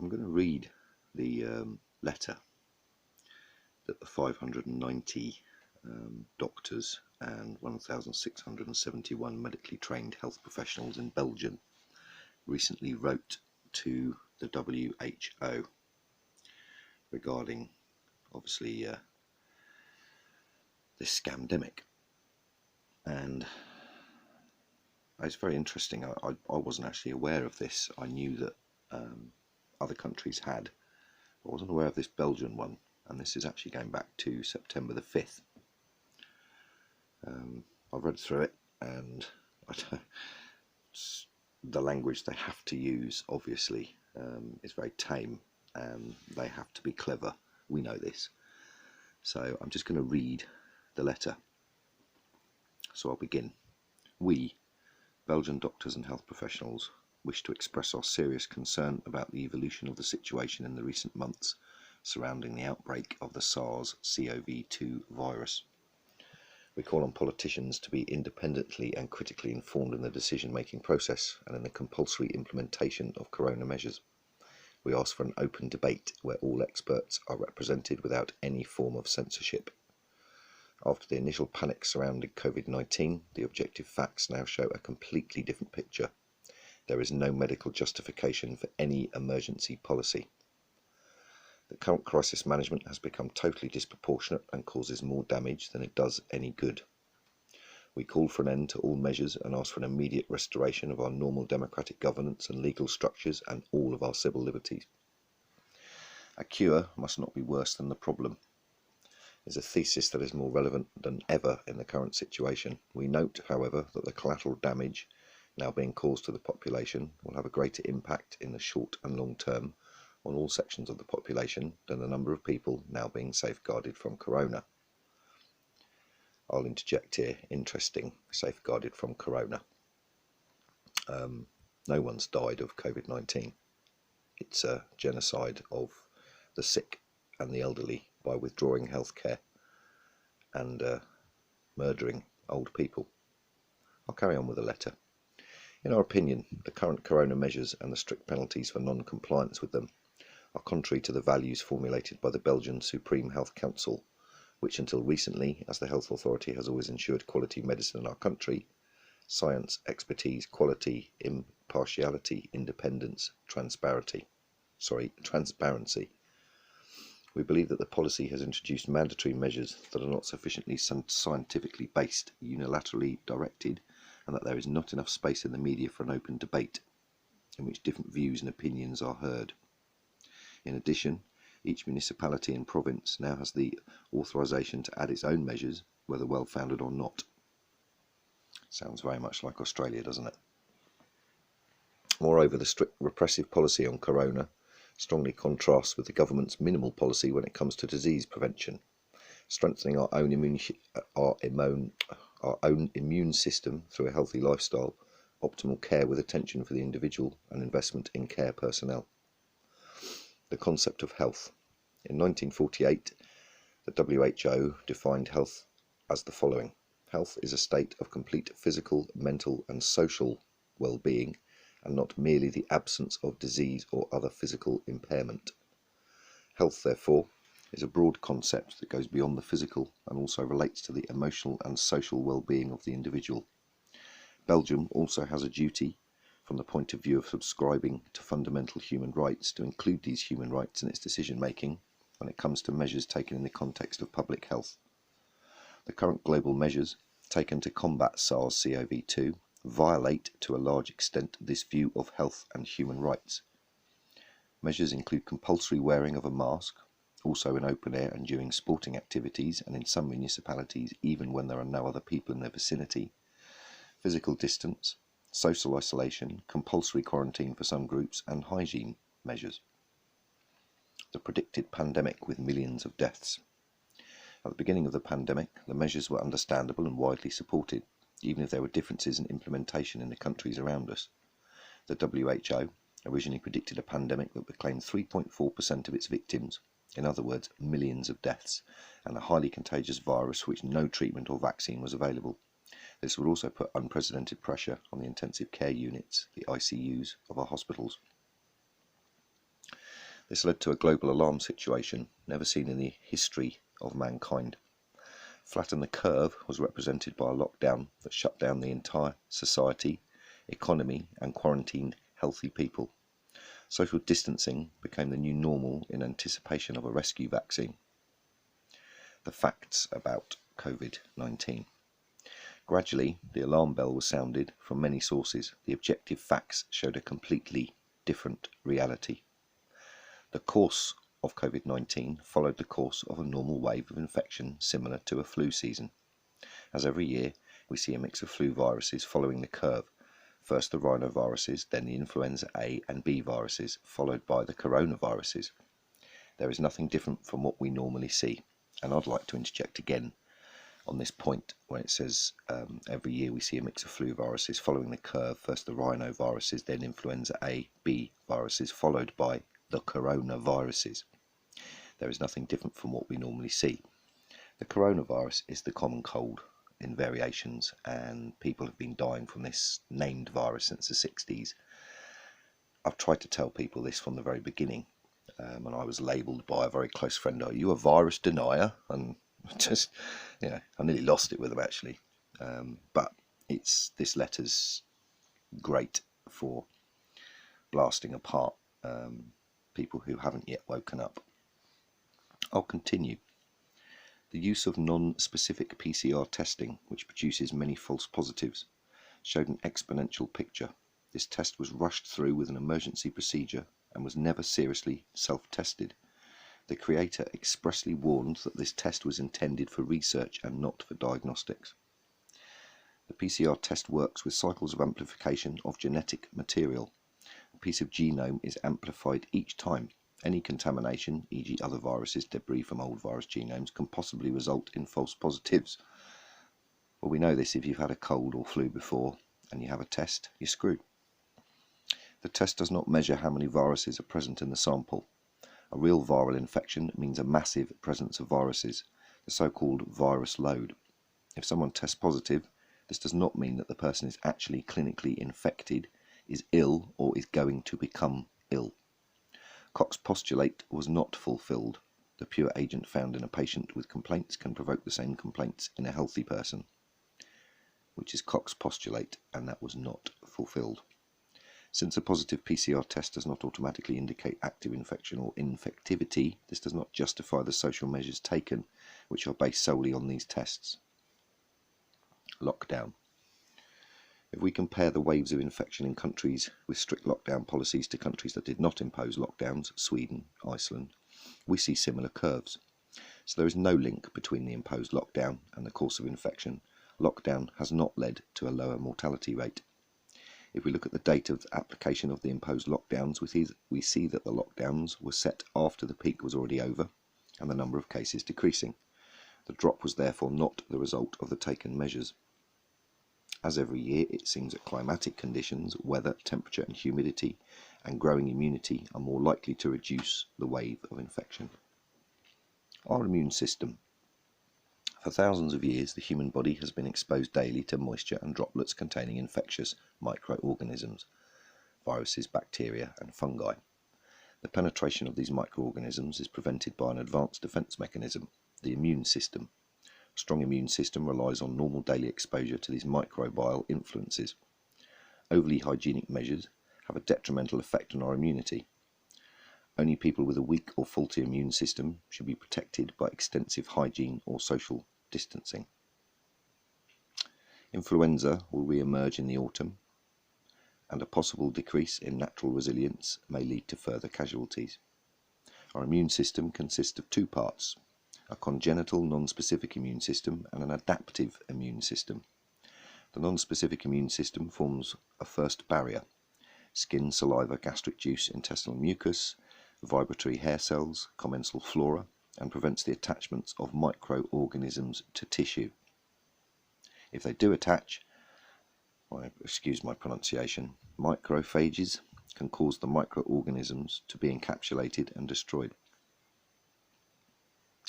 I'm going to read the letter that the 590 doctors and 1,671 medically trained health professionals in Belgium recently wrote to the WHO regarding, obviously, this scamdemic. And it's very interesting. I wasn't actually aware of this. I knew that other countries had. I wasn't aware of this Belgian one, and this is actually going back to September the 5th. I've read through it, and the language they have to use, obviously, is very tame, and they have to be clever. We know this. So I'm just going to read the letter. So I'll begin. We, Belgian doctors and health professionals, wish to express our serious concern about the evolution of the situation in the recent months surrounding the outbreak of the SARS-CoV-2 virus. We call on politicians to be independently and critically informed in the decision-making process and in the compulsory implementation of corona measures. We ask for an open debate where all experts are represented without any form of censorship. After the initial panic surrounding COVID-19, the objective facts now show a completely different picture. There is no medical justification for any emergency policy. The current crisis management has become totally disproportionate and causes more damage than it does any good. We call for an end to all measures and ask for an immediate restoration of our normal democratic governance and legal structures and all of our civil liberties. A cure must not be worse than the problem is a thesis that is more relevant than ever in the current situation. We note, however, that the collateral damage now being caused to the population will have a greater impact in the short and long term on all sections of the population than the number of people now being safeguarded from corona. I'll interject here, interesting, safeguarded from corona. No one's died of COVID-19. It's a genocide of the sick and the elderly by withdrawing healthcare and murdering old people. I'll carry on with the letter. In our opinion, the current corona measures and the strict penalties for non-compliance with them are contrary to the values formulated by the Belgian Supreme Health Council, which until recently, as the health authority has always ensured quality medicine in our country, science, expertise, quality, impartiality, independence, transparency. We believe that the policy has introduced mandatory measures that are not sufficiently scientifically based, unilaterally directed, and that there is not enough space in the media for an open debate in which different views and opinions are heard. In addition, each municipality and province now has the authorization to add its own measures, whether well-founded or not. Sounds very much like Australia, doesn't it? Moreover, the strict repressive policy on corona strongly contrasts with the government's minimal policy when it comes to disease prevention, strengthening our own immune system through a healthy lifestyle, optimal care with attention for the individual, and investment in care personnel. The concept of health. In 1948, the WHO defined health as the following. Health is a state of complete physical, mental, and social well-being, and not merely the absence of disease or other physical impairment. Health, therefore, is a broad concept that goes beyond the physical and also relates to the emotional and social well-being of the individual. Belgium also has a duty, from the point of view of subscribing to fundamental human rights, to include these human rights in its decision-making when it comes to measures taken in the context of public health. The current global measures taken to combat SARS-CoV-2 violate to a large extent this view of health and human rights. Measures include compulsory wearing of a mask, also in open air and during sporting activities, and in some municipalities even when there are no other people in their vicinity, physical distance, social isolation, compulsory quarantine for some groups, and hygiene measures. The predicted pandemic with millions of deaths. At the beginning of the pandemic, the measures were understandable and widely supported, even if there were differences in implementation in the countries around us. The WHO originally predicted a pandemic that would claim 3.4% of its victims, in other words, millions of deaths, and a highly contagious virus for which no treatment or vaccine was available. This would also put unprecedented pressure on the intensive care units, the ICUs, of our hospitals. This led to a global alarm situation never seen in the history of mankind. Flatten the curve was represented by a lockdown that shut down the entire society, economy, and quarantined healthy people. Social distancing became the new normal in anticipation of a rescue vaccine. The facts about COVID-19. Gradually, the alarm bell was sounded from many sources. The objective facts showed a completely different reality. The course of COVID-19 followed the course of a normal wave of infection similar to a flu season. As every year, we see a mix of flu viruses following the curve. First the rhinoviruses, then the influenza A and B viruses, followed by the coronaviruses. There is nothing different from what we normally see. And I'd like to interject again on this point when it says every year we see a mix of flu viruses following the curve. First the rhinoviruses, then influenza A, B viruses, followed by the coronaviruses. There is nothing different from what we normally see. The coronavirus is the common cold in variations, and people have been dying from this named virus since the 60s. I've tried to tell people this from the very beginning, and I was labelled by a very close friend, "Are you a virus denier?" And just, I nearly lost it with them actually. But this letter's great for blasting apart people who haven't yet woken up. I'll continue. The use of non-specific PCR testing, which produces many false positives, showed an exponential picture. This test was rushed through with an emergency procedure and was never seriously self-tested. The creator expressly warned that this test was intended for research and not for diagnostics. The PCR test works with cycles of amplification of genetic material. A piece of genome is amplified each time. Any contamination, e.g. other viruses, debris from old virus genomes, can possibly result in false positives. Well, we know this if you've had a cold or flu before and you have a test, you're screwed. The test does not measure how many viruses are present in the sample. A real viral infection means a massive presence of viruses, the so-called virus load. If someone tests positive, this does not mean that the person is actually clinically infected, is ill, or is going to become ill. Koch's postulate was not fulfilled. The pure agent found in a patient with complaints can provoke the same complaints in a healthy person, which is Koch's postulate, and that was not fulfilled. Since a positive PCR test does not automatically indicate active infection or infectivity, this does not justify the social measures taken, which are based solely on these tests. Lockdown. If we compare the waves of infection in countries with strict lockdown policies to countries that did not impose lockdowns, Sweden, Iceland, we see similar curves. So there is no link between the imposed lockdown and the course of infection. Lockdown has not led to a lower mortality rate. If we look at the date of the application of the imposed lockdowns, we see that the lockdowns were set after the peak was already over and the number of cases decreasing. The drop was therefore not the result of the taken measures. As every year, it seems that climatic conditions, weather, temperature and humidity, and growing immunity are more likely to reduce the wave of infection. Our immune system. For thousands of years, the human body has been exposed daily to moisture and droplets containing infectious microorganisms, viruses, bacteria and fungi. The penetration of these microorganisms is prevented by an advanced defense mechanism, the immune system. A strong immune system relies on normal daily exposure to these microbial influences. Overly hygienic measures have a detrimental effect on our immunity. Only people with a weak or faulty immune system should be protected by extensive hygiene or social distancing. Influenza will re-emerge in the autumn, and a possible decrease in natural resilience may lead to further casualties. Our immune system consists of two parts: a congenital non-specific immune system and an adaptive immune system. The non-specific immune system forms a first barrier: skin, saliva, gastric juice, intestinal mucus, vibratory hair cells, commensal flora, and prevents the attachments of microorganisms to tissue. If they do attach, excuse my pronunciation, macrophages can cause the microorganisms to be encapsulated and destroyed.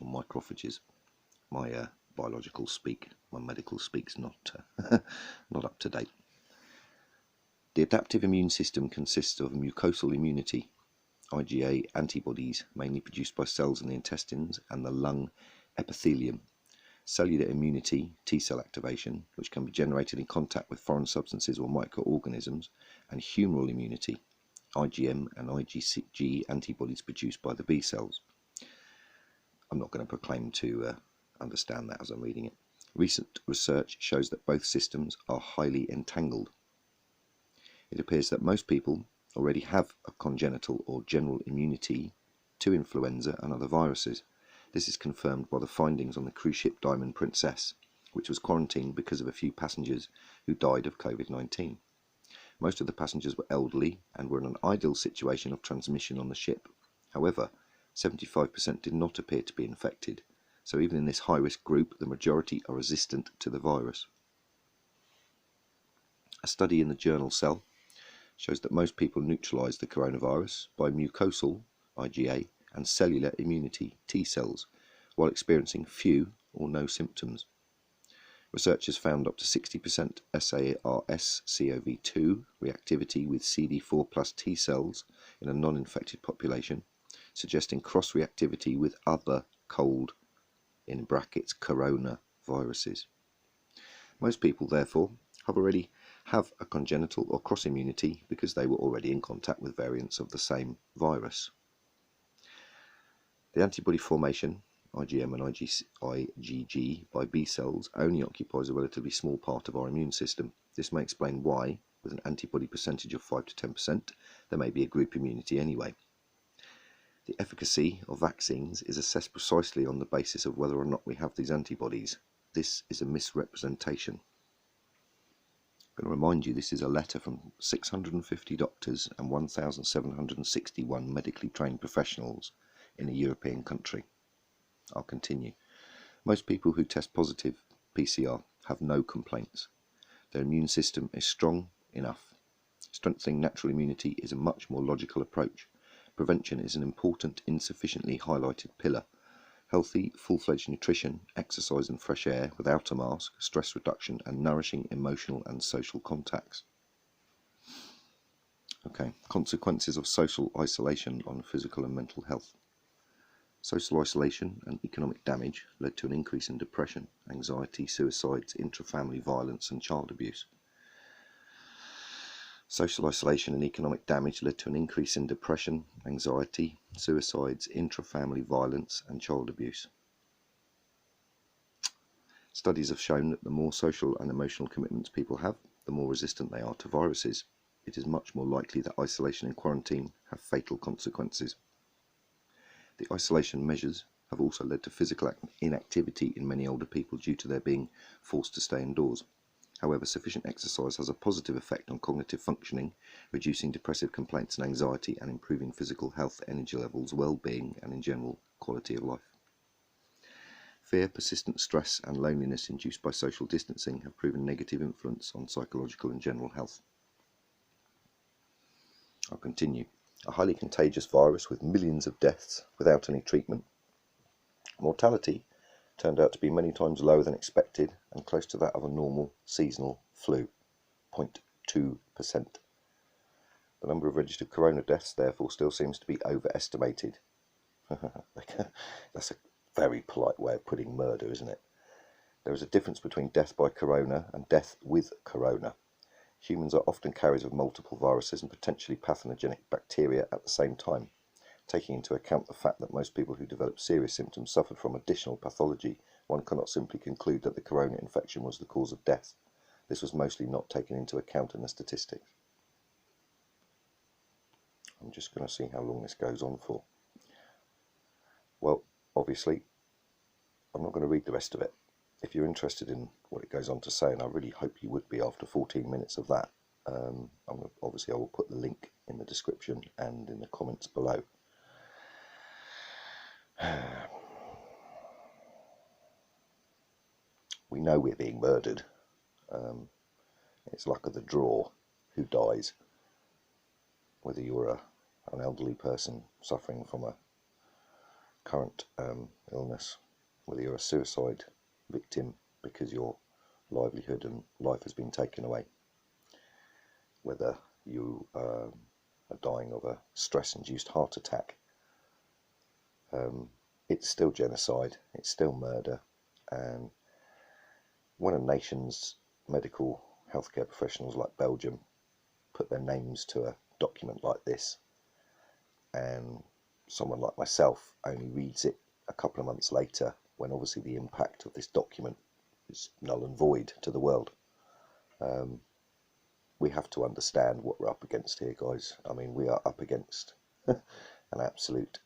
Or microphages. My biological speak, my medical speak's not up to date. The adaptive immune system consists of mucosal immunity, IgA antibodies, mainly produced by cells in the intestines and the lung epithelium. Cellular immunity, T-cell activation, which can be generated in contact with foreign substances or microorganisms, and humoral immunity, IgM and IgG antibodies produced by the B cells. I'm not going to proclaim to understand that as I'm reading it. Recent research shows that both systems are highly entangled. It appears that most people already have a congenital or general immunity to influenza and other viruses. This is confirmed by the findings on the cruise ship Diamond Princess, which was quarantined because of a few passengers who died of COVID-19. Most of the passengers were elderly and were in an ideal situation of transmission on the ship. However, 75% did not appear to be infected, so even in this high-risk group, the majority are resistant to the virus. A study in the journal Cell shows that most people neutralize the coronavirus by mucosal, IgA, and cellular immunity, T cells, while experiencing few or no symptoms. Researchers found up to 60% SARS-CoV-2 reactivity with CD4 plus T cells in a non-infected population, suggesting cross-reactivity with other cold, in brackets, coronaviruses. Most people, therefore, already have a congenital or cross-immunity because they were already in contact with variants of the same virus. The antibody formation, IgM and IgG, by B cells only occupies a relatively small part of our immune system. This may explain why, with an antibody percentage of 5 to 10%, there may be a group immunity anyway. The efficacy of vaccines is assessed precisely on the basis of whether or not we have these antibodies. This is a misrepresentation. I'm going to remind you this is a letter from 650 doctors and 1,761 medically trained professionals in a European country. I'll continue. Most people who test positive PCR have no complaints. Their immune system is strong enough. Strengthening natural immunity is a much more logical approach. Prevention is an important, insufficiently highlighted pillar. Healthy, full-fledged nutrition, exercise and fresh air without a mask, stress reduction and nourishing emotional and social contacts. Okay, consequences of social isolation on physical and mental health. Social isolation and economic damage led to an increase in depression, anxiety, suicides, intrafamily violence and child abuse. Social isolation and economic damage led to an increase in depression, anxiety, suicides, intrafamily violence and child abuse. Studies have shown that the more social and emotional commitments people have, the more resistant they are to viruses. It is much more likely that isolation and quarantine have fatal consequences. The isolation measures have also led to physical inactivity in many older people due to their being forced to stay indoors. However, sufficient exercise has a positive effect on cognitive functioning, reducing depressive complaints and anxiety and improving physical health, energy levels, well-being and in general quality of life. Fear, persistent stress and loneliness induced by social distancing have proven negative influence on psychological and general health. I'll continue. A highly contagious virus with millions of deaths without any treatment. Mortality turned out to be many times lower than expected and close to that of a normal seasonal flu, 0.2%. The number of registered corona deaths therefore still seems to be overestimated. That's a very polite way of putting murder, isn't it? There is a difference between death by corona and death with corona. Humans are often carriers of multiple viruses and potentially pathogenic bacteria at the same time. Taking into account the fact that most people who develop serious symptoms suffered from additional pathology, one cannot simply conclude that the corona infection was the cause of death. This was mostly not taken into account in the statistics. I'm just going to see how long this goes on for. Well, obviously, I'm not going to read the rest of it. If you're interested in what it goes on to say, and I really hope you would be after 14 minutes of that, obviously I will put the link in the description and in the comments below. We know we're being murdered. It's luck of the draw who dies. Whether you're an elderly person suffering from a current illness, whether you're a suicide victim because your livelihood and life has been taken away, whether you are dying of a stress-induced heart attack. It's still genocide, it's still murder, and when a nation's medical healthcare professionals like Belgium put their names to a document like this, and someone like myself only reads it a couple of months later, when obviously the impact of this document is null and void to the world, we have to understand what we're up against here, guys. I mean, we are up against an absolute,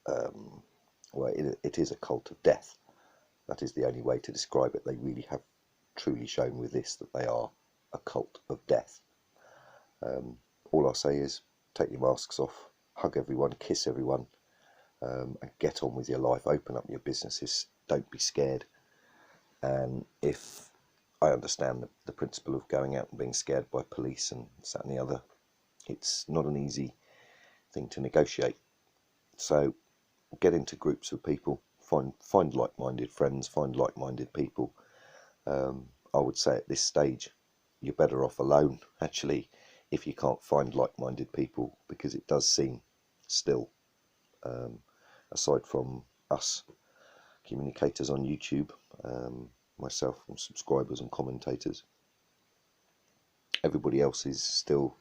well, it is a cult of death. That is the only way to describe it. They really have truly shown with this that they are a cult of death. All I'll say is take your masks off, hug everyone, kiss everyone, and get on with your life. Open up your businesses. Don't be scared. And if I understand the principle of going out and being scared by police and that and the other, it's not an easy thing to negotiate. So get into groups of people, find like-minded friends, find like-minded people. I would say at this stage, you're better off alone, actually, if you can't find like-minded people, because it does seem still, aside from us communicators on YouTube, myself and subscribers and commentators, everybody else is still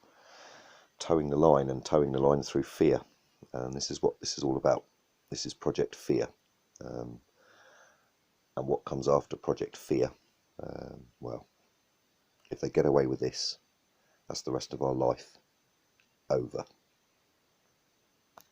towing the line through fear. And this is what this is all about. This is Project Fear. And what comes after Project Fear? Well, if they get away with this, that's the rest of our life over.